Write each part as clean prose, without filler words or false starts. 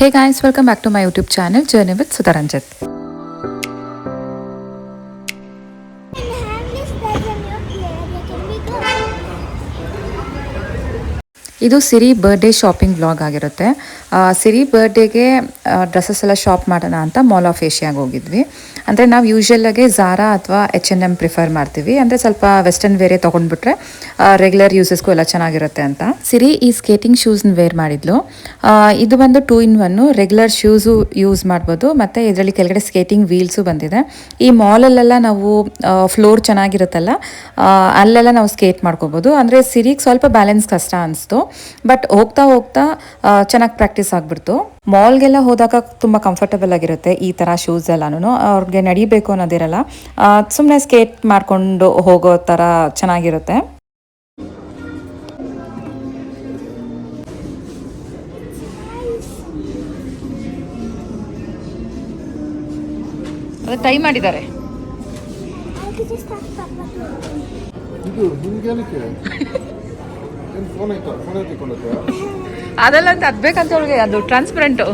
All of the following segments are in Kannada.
Hey guys, welcome back to my YouTube channel Journey with Sudharanjit. ಇದು ಸಿರಿ ಬರ್ಡೇ ಶಾಪಿಂಗ್ ವ್ಲಾಗ್ ಆಗಿರುತ್ತೆ. ಸಿರಿ ಬರ್ಡೇಗೆ ಡ್ರೆಸ್ಸಸ್ ಎಲ್ಲ ಶಾಪ್ ಮಾಡೋಣ ಅಂತ ಮಾಲ್ ಆಫ್ ಏಷ್ಯಾಗೆ ಹೋಗಿದ್ವಿ. ಅಂದರೆ ನಾವು ಯೂಶ್ವಲಾಗಿ ಝಾರಾ ಅಥವಾ H&M ಪ್ರಿಫರ್ ಮಾಡ್ತೀವಿ. ಅಂದರೆ ಸ್ವಲ್ಪ ವೆಸ್ಟರ್ನ್ ವೇರೇ ತೊಗೊಂಡ್ಬಿಟ್ರೆ ರೆಗ್ಯುಲರ್ ಯೂಸಸ್ಗೂ ಎಲ್ಲ ಚೆನ್ನಾಗಿರುತ್ತೆ ಅಂತ. ಸಿರಿ ಈ ಸ್ಕೇಟಿಂಗ್ ಶೂಸ್ನ ವೇರ್ ಮಾಡಿದ್ಲು. ಇದು ಬಂದು 2-in-1 ರೆಗ್ಯುಲರ್ ಶೂಸು ಯೂಸ್ ಮಾಡ್ಬೋದು, ಮತ್ತು ಇದರಲ್ಲಿ ಕೆಳಗಡೆ ಸ್ಕೇಟಿಂಗ್ ವೀಲ್ಸು ಬಂದಿದೆ. ಈ ಮಾಲಲ್ಲೆಲ್ಲ ನಾವು ಫ್ಲೋರ್ ಚೆನ್ನಾಗಿರುತ್ತಲ್ಲ, ಅಲ್ಲೆಲ್ಲ ನಾವು ಸ್ಕೇಟ್ ಮಾಡ್ಕೋಬೋದು. ಅಂದರೆ ಸಿರಿಗೆ ಸ್ವಲ್ಪ ಬ್ಯಾಲೆನ್ಸ್ ಕಷ್ಟ ಅನಿಸ್ತು, ಬಟ್ ಹೋಗ್ತಾ ಹೋಗ್ತಾ ಚೆನ್ನಾಗಿ ಪ್ರಾಕ್ಟೀಸ್ ಆಗಿಬಿಡ್ತು. ಮಾಲ್ಗೆಲ್ಲ ಹೋದಾಗ ತುಂಬ ಕಂಫರ್ಟಬಲ್ ಆಗಿರುತ್ತೆ ಈ ಥರ ಶೂಸ್ ಎಲ್ಲನೂ. ಅವ್ರಿಗೆ ನಡಿಬೇಕು ಅನ್ನೋದಿರಲ್ಲ, ಸುಮ್ಮನೆ ಸ್ಕೇಟ್ ಮಾಡಿಕೊಂಡು ಹೋಗೋ ಥರ ಚೆನ್ನಾಗಿರುತ್ತೆ. ಟೈ ಮಾಡಿದ್ದಾರೆ. ಅದೆಲ್ಲ ಅಂತ ಅದ್ಬೇಕಂತ ಅವಳಿಗೆ, ಅದು ಟ್ರಾನ್ಸ್ಪರೆಂಟು.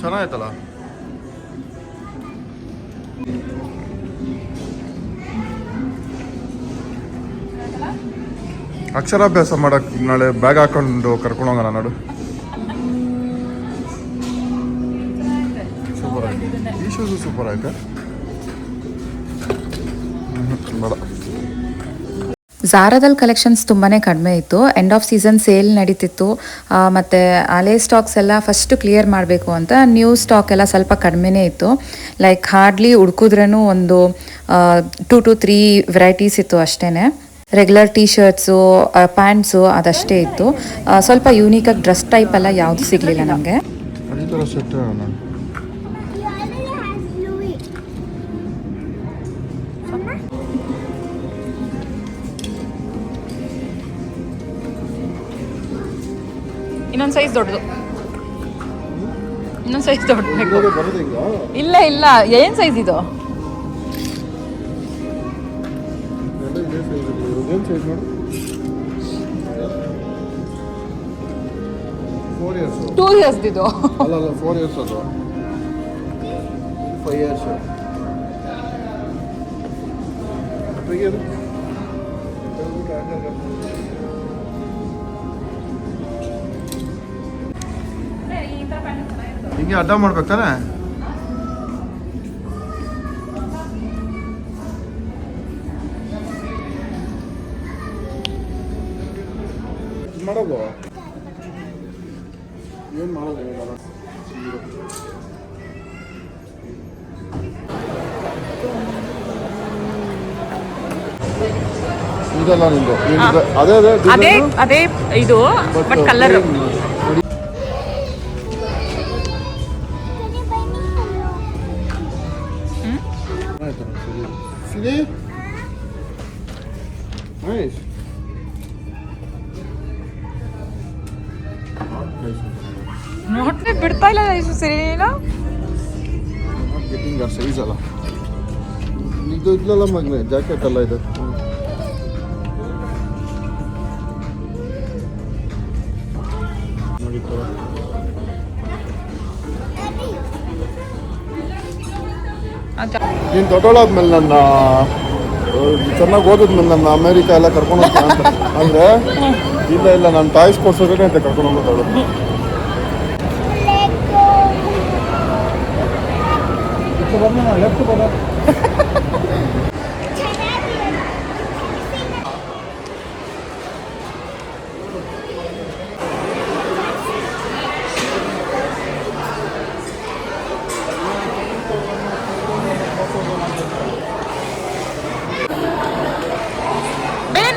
ಚೆನ್ನಾಯ್ತಲ್ಲ. ಅಕ್ಷರಾಭ್ಯಾಸ ಮಾಡಕ್ ನಾಳೆ ಬ್ಯಾಗ್ ಹಾಕೊಂಡು ಕರ್ಕೊಂಡು ಹೋಗೋಣ ನೋಡು. ಸೂಪರ್ ಆಯ್ತು, ಈ ಶೂಸು ಸೂಪರ್ ಆಯ್ತಾ. ಬೇಡ. ಝಾರಾದಲ್ಲಿ ಕಲೆಕ್ಷನ್ಸ್ ತುಂಬಾ ಕಡಿಮೆ ಇತ್ತು. ಎಂಡ್ ಆಫ್ ಸೀಸನ್ ಸೇಲ್ ನಡೀತಿತ್ತು, ಮತ್ತು ಹಳೆ ಸ್ಟಾಕ್ಸ್ ಎಲ್ಲ ಫಸ್ಟ್ ಕ್ಲಿಯರ್ ಮಾಡಬೇಕು ಅಂತ ನ್ಯೂ ಸ್ಟಾಕ್ ಎಲ್ಲ ಸ್ವಲ್ಪ ಕಡಿಮೆನೇ ಇತ್ತು. ಲೈಕ್ ಹಾರ್ಡ್ಲಿ ಹುಡ್ಕಿದ್ರೂ ಒಂದು 2 to 3 ವೆರೈಟೀಸ್ ಇತ್ತು ಅಷ್ಟೇ. ರೆಗ್ಯುಲರ್ ಟೀ ಶರ್ಟ್ಸು, ಪ್ಯಾಂಟ್ಸು ಅದಷ್ಟೇ ಇತ್ತು. ಸ್ವಲ್ಪ ಯೂನಿಕಾಗಿ ಡ್ರೆಸ್ ಟೈಪ್ ಎಲ್ಲ ಯಾವುದು ಸಿಗಲಿಲ್ಲ ನಮಗೆ. ಇನ್ನೊಂದು ಸೈಜ್ ದೊಡ್ಡದು, ಇನ್ನೊಂದು ಸೈಜ್ ದೊಡ್ಡದು. ಇಲ್ಲ ಇಲ್ಲ, ಏನು ಸೈಜ್ ಇದು? 2 years ಇದು. ಅಲ್ಲ 4 years ಅದು. 5 years. ಹಿಂಗೆ ಅಡ್ಡ ಮಾಡ್ಬೇಕು ತಾನೆ. ಮಾಡೋದು ಏನು ಮಾಡೋದು ಇದೆಲ್ಲ ನಿಂದು. ಅದೇ ಅದೇ ಅದೇ ಇದು, ಬಟ್ ಕಲರ್ ನೋಡ್ರಿ ಬಿಡ್ತಾ ಇಲ್ಲ ಸರಿನಾ. ಗೆಟಿಂಗ್ ಆರ್ ಸೈಜ್ ಅಲ್ಲ ಇದು. ಇದ್ಲಲ್ಲ ಮಗನೇ, ಜಾಕೆಟ್ ಅಲ್ಲ ಇದು. ನೀನು ದೊಡ್ಡೋಳಾದ್ಮೇಲೆ ನನ್ನ ಚೆನ್ನಾಗಿ ಓದಿದ್ಮೇಲೆ ನನ್ನ ಅಮೇರಿಕಾ ಎಲ್ಲ ಕರ್ಕೊಂಡು ಹೋಗ್ತಾ ಅಂತ ಅಂದರೆ, ಇಲ್ಲ ನಾನು ಟಾಯ್ಸ್ ಕೊಡ್ಸೋದೇ ಅಂತ ಕರ್ಕೊಂಡು ಹೋಗೋದು. ಲೆಫ್ಟ್ ಬರ.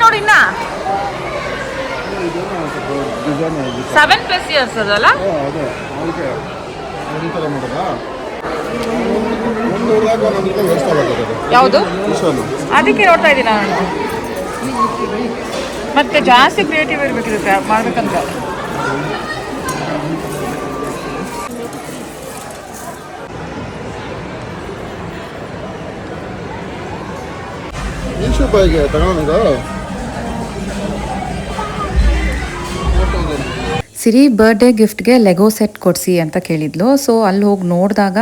ನೋಡಿ ಇನ್ನ 7+ years ಅದಲ್ಲ. ಅದೇ ಅದಕ್ಕೆ ಈ ಥರ ಮಾಡೋದಾ. ಯಾವುದು ಅದಕ್ಕೆ ನೋಡ್ತಾ ಇದ್ದೀನಿ ನಾನು. ಮತ್ತು ಜಾಸ್ತಿ ಕ್ರಿಯೇಟಿವ್ ಇರಬೇಕಿರುತ್ತೆ ಮಾಡ್ಬೇಕಂದ್ರೆ. ಈಶು ಬಾಯಿಗೆ ತಗೊಳ್ಳೋಣ. ಸಿರಿ ಬರ್ಡೇ ಗಿಫ್ಟ್ಗೆ ಲೆಗೋ ಸೆಟ್ ಕೊಡಿಸಿ ಅಂತ ಕೇಳಿದ್ಲು. ಸೊ ಅಲ್ಲಿ ಹೋಗಿ ನೋಡಿದಾಗ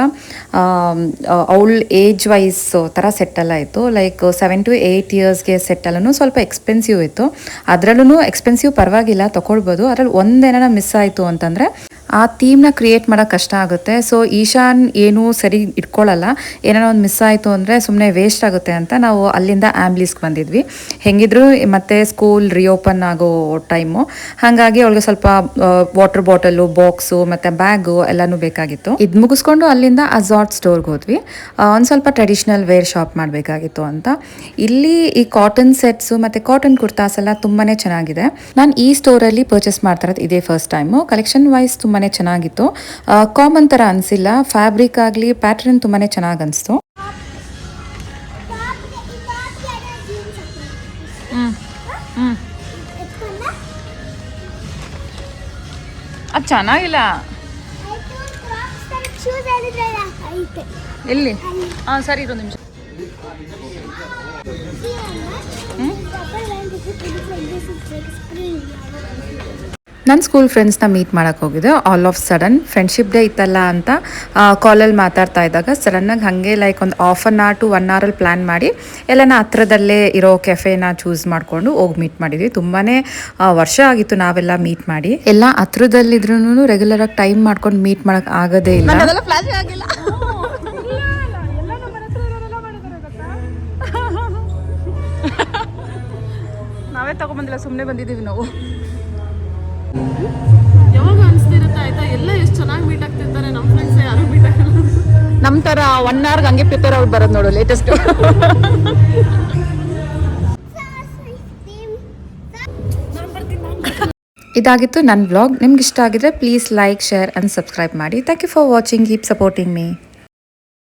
ಅವಳ ಏಜ್ ವೈಸ್ ಥರ ಸೆಟ್ಟೆಲ್ಲ ಇತ್ತು. ಲೈಕ್ 7 to 8 ಇಯರ್ಸ್ಗೆ ಸೆಟ್ಟೆಲ್ಲೂ ಸ್ವಲ್ಪ ಎಕ್ಸ್ಪೆನ್ಸಿವ್ ಇತ್ತು. ಅದರಲ್ಲೂ ಎಕ್ಸ್ಪೆನ್ಸಿವ್ ಪರವಾಗಿಲ್ಲ, ತೊಗೊಳ್ಬೋದು. ಅದ್ರಲ್ಲಿ ಒಂದೇನ ಮಿಸ್ ಆಯಿತು ಅಂತಂದರೆ ಆ ಥೀಮ್ನ ಕ್ರಿಯೇಟ್ ಮಾಡೋಕ್ಕೆ ಕಷ್ಟ ಆಗುತ್ತೆ. ಸೊ ಈಶಾನ್ ಏನೂ ಸರಿ ಇಟ್ಕೊಳ್ಳಲ್ಲ, ಏನಾರ ಒಂದು ಮಿಸ್ ಆಯಿತು ಅಂದರೆ ಸುಮ್ಮನೆ ವೇಸ್ಟ್ ಆಗುತ್ತೆ ಅಂತ ನಾವು ಅಲ್ಲಿಂದ ಆ್ಯಂಬ್ಲೀಸ್ಗೆ ಬಂದಿದ್ವಿ. ಹೆಂಗಿದ್ರು ಮತ್ತೆ ಸ್ಕೂಲ್ ರಿಓಪನ್ ಆಗೋ ಟೈಮು, ಹಾಗಾಗಿ ಅವಳಿಗೆ ಸ್ವಲ್ಪ ವಾಟರ್ ಬಾಟಲು, ಬಾಕ್ಸು ಮತ್ತು ಬ್ಯಾಗು ಎಲ್ಲನೂ ಬೇಕಾಗಿತ್ತು. ಇದು ಮುಗಿಸ್ಕೊಂಡು ಅಲ್ಲಿಂದ ಅಜಾರ್ಟ್ ಸ್ಟೋರ್ಗೆ ಹೋದ್ವಿ. ಒಂದು ಸ್ವಲ್ಪ ಟ್ರೆಡಿಷ್ನಲ್ ವೇರ್ ಶಾಪ್ ಮಾಡಬೇಕಾಗಿತ್ತು ಅಂತ. ಇಲ್ಲಿ ಈ ಕಾಟನ್ ಸೆಟ್ಸು ಮತ್ತು ಕಾಟನ್ ಕುರ್ತಾಸ್ ಎಲ್ಲ ತುಂಬಾ ಚೆನ್ನಾಗಿದೆ. ನಾನು ಈ ಸ್ಟೋರಲ್ಲಿ ಪರ್ಚೇಸ್ ಮಾಡ್ತಾ ಇರೋದು ಇದೇ ಫಸ್ಟ್ ಟೈಮು. ಕಲೆಕ್ಷನ್ ವೈಸ್ ತುಂಬಾ ಚೆನ್ನಾಗಿತ್ತು. ಕಾಮನ್ ಥರ ಅನಿಸಿಲ್ಲ. ಫ್ಯಾಬ್ರಿಕ್ ಆಗಲಿ ಪ್ಯಾಟ್ರನ್ ತುಂಬಾ ಚೆನ್ನಾಗಿ ಅನಿಸ್ತು. ಅದು ಚೆನ್ನಾಗಿಲ್ಲ. ಎಲ್ಲಿ? ಹಾಂ ಸರಿ, ಒಂದು ನಿಮಿಷ. ನನ್ನ ಸ್ಕೂಲ್ ಫ್ರೆಂಡ್ಸ್ನ ಮೀಟ್ ಮಾಡೋಕ್ಕೆ ಹೋಗಿದ್ದೆ. All of sudden friendship day ಇತ್ತಲ್ಲ ಅಂತ ಕಾಲಲ್ಲಿ ಮಾತಾಡ್ತಾ ಇದ್ದಾಗ ಸಡನ್ನಾಗಿ ಹಾಗೆ ಲೈಕ್ ಒಂದು 1/2 hour to 1 hour ಪ್ಲ್ಯಾನ್ ಮಾಡಿ ಎಲ್ಲನ ಹತ್ರದಲ್ಲೇ ಇರೋ ಕೆಫೆನ ಚೂಸ್ ಮಾಡಿಕೊಂಡು ಹೋಗಿ ಮೀಟ್ ಮಾಡಿದ್ವಿ. ತುಂಬಾ ವರ್ಷ ಆಗಿತ್ತು ನಾವೆಲ್ಲ ಮೀಟ್ ಮಾಡಿ. ಎಲ್ಲ ಹತ್ರದಲ್ಲಿದ್ರೂ ರೆಗ್ಯುಲರಾಗಿ ಟೈಮ್ ಮಾಡ್ಕೊಂಡು ಮೀಟ್ ಮಾಡೋಕ್ಕೆ ಆಗೋದೇ ಇಲ್ಲ. ನಾವೇ ತಗೊಂಬಂದಿಲ್ಲ, ಸುಮ್ಮನೆ ಬಂದಿದ್ದೀವಿ ನಾವು. ಯಾವಾಗ ಅನಿಸ್ತಿರುತ್ತೆ ಆಯ್ತಾ, ಎಲ್ಲ ಎಷ್ಟು ಚೆನ್ನಾಗಿ ಮೀಟ್ ಆಗ್ತಿರ್ತಾರೆ. ನಮ್ಮ ಫ್ರೆಂಡ್ಸ್ ಯಾರು ಮೀಟ್ ಆಗಲ್ಲ. ನಮ್ಮ ಥರ 1 hour ಹಂಗೆ ಪ್ರಿಪೇರ್ ಆಗಿ ಬರೋದು ನೋಡು ಲೇಟೆಸ್ಟ್. ಇದಾಗಿತ್ತು ನನ್ನ ವ್ಲಾಗ್. ನಿಮ್ಗೆ ಇಷ್ಟ ಆಗಿದ್ರೆ please like, share and subscribe ಮಾಡಿ. Thank you for watching. Keep supporting me.